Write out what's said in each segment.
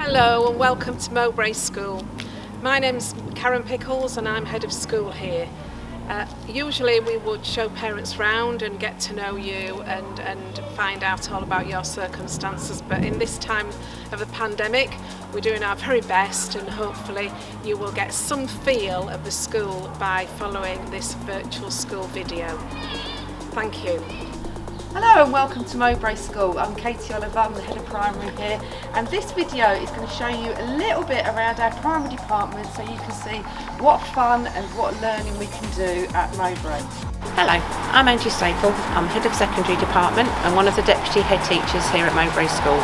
Hello and welcome to Mowbray School. My name's Karen Pickles and I'm head of school here. Usually we would show parents round and get to know you and find out all about your circumstances, but in this time of the pandemic we're doing our very best and hopefully you will get some feel of the school by following this virtual school video. Thank you. Hello and welcome to Mowbray School. I'm Katie Oliver, I'm the head of primary here, and this video is going to show you a little bit around our primary department so you can see what fun and what learning we can do at Mowbray. Hello, I'm Angie Staple. I'm head of secondary department and one of the deputy head teachers here at Mowbray School.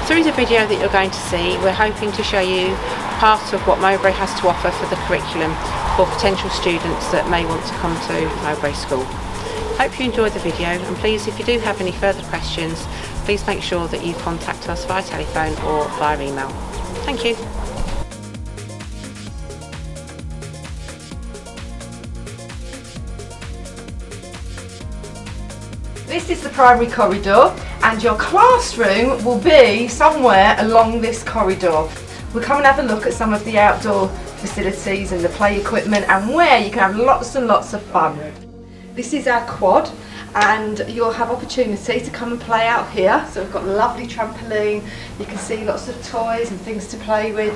Through the video that you're going to see, we're hoping to show you part of what Mowbray has to offer for the curriculum for potential students that may want to come to Mowbray School. Hope you enjoyed the video, and please, if you do have any further questions, please make sure that you contact us via telephone or via email. Thank you. This is the primary corridor and your classroom will be somewhere along this corridor. We'll come and have a look at some of the outdoor facilities and the play equipment and where you can have lots and lots of fun. This is our quad and you'll have opportunity to come and play out here. So we've got a lovely trampoline, you can see lots of toys and things to play with.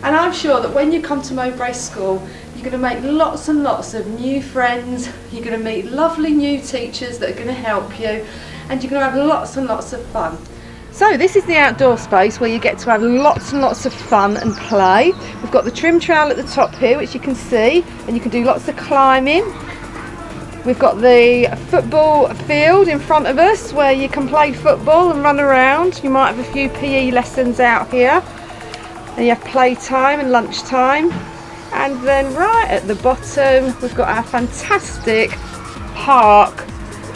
And I'm sure that when you come to Mowbray School, you're going to make lots and lots of new friends, you're going to meet lovely new teachers that are going to help you, and you're going to have lots and lots of fun. So this is the outdoor space where you get to have lots and lots of fun and play. We've got the trim trail at the top here, which you can see, and you can do lots of climbing. We've got the football field in front of us where you can play football and run around. You might have a few PE lessons out here. And you have playtime and lunchtime. And then right at the bottom we've got our fantastic park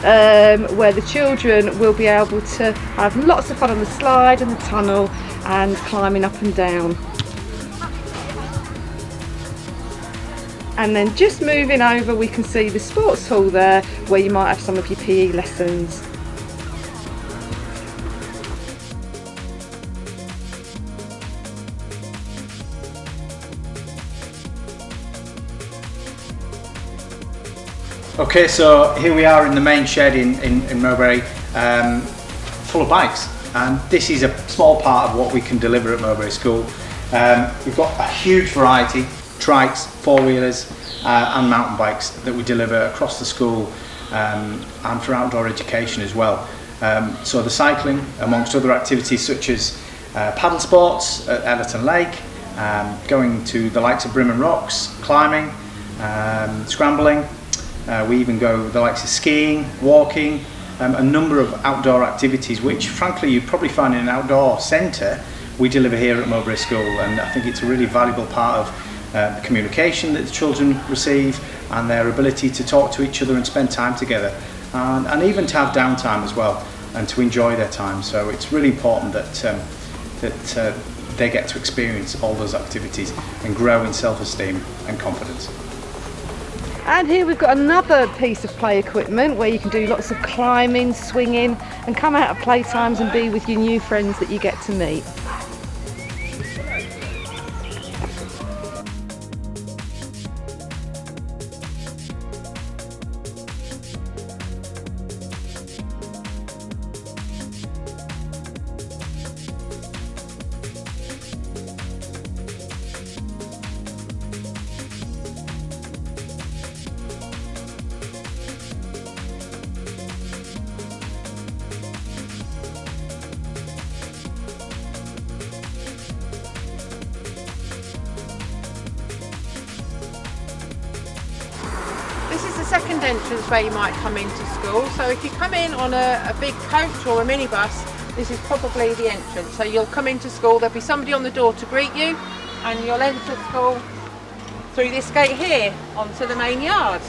where the children will be able to have lots of fun on the slide and the tunnel and climbing up and down. And then just moving over we can see the sports hall there where you might have some of your PE lessons. Okay, so here we are in the main shed in Mowbray, full of bikes, and this is a small part of what we can deliver at Mowbray School. We've got a huge variety, trikes, four-wheelers and mountain bikes that we deliver across the school and for outdoor education as well. So the cycling, amongst other activities such as paddle sports at Everton Lake, going to the likes of Brimham Rocks, climbing, scrambling. We even go the likes of skiing, walking, a number of outdoor activities which frankly you probably find in an outdoor centre we deliver here at Mowbray School, and I think it's a really valuable part of the communication that the children receive and their ability to talk to each other and spend time together, and even to have downtime as well and to enjoy their time. So it's really important that they get to experience all those activities and grow in self-esteem and confidence. And here we've got another piece of play equipment where you can do lots of climbing, swinging and come out of playtimes and be with your new friends that you get to meet. This is the second entrance where you might come into school. So if you come in on a big coach or a minibus, this is probably the entrance. So you'll come into school, there'll be somebody on the door to greet you, and you'll enter school through this gate here onto the main yard.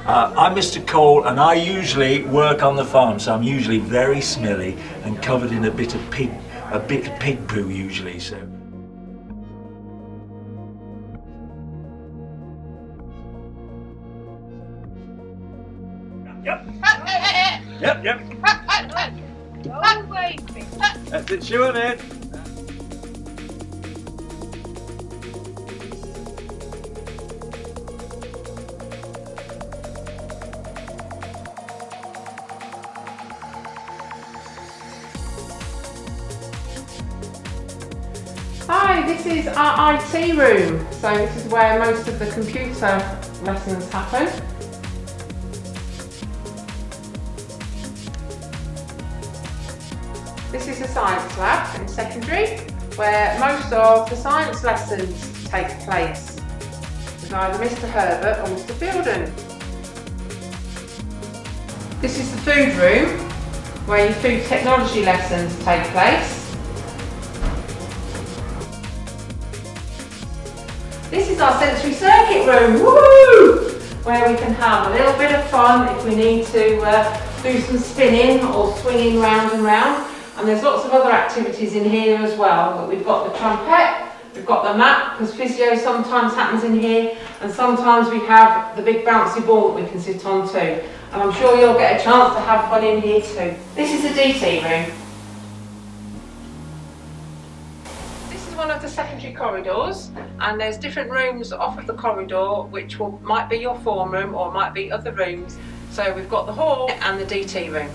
I'm Mr. Cole and I usually work on the farm, so I'm usually very smelly and covered in a bit of pig poo usually. So. Yep. Yep. That's it, sure, man. this is our IT room. So this is where most of the computer lessons happen. This is the science lab in secondary, where most of the science lessons take place with either Mr. Herbert or Mr. Fielden. This is the food room, where your food technology lessons take place. This is our sensory circuit room, woo! Where we can have a little bit of fun if we need to do some spinning or swinging round and round. And there's lots of other activities in here as well. But we've got the trumpet, we've got the mat, because physio sometimes happens in here, and sometimes we have the big bouncy ball that we can sit on too. And I'm sure you'll get a chance to have fun in here too. This is the DT room. This is one of the secondary corridors, and there's different rooms off of the corridor which might be your form room or might be other rooms. So we've got the hall and the DT room.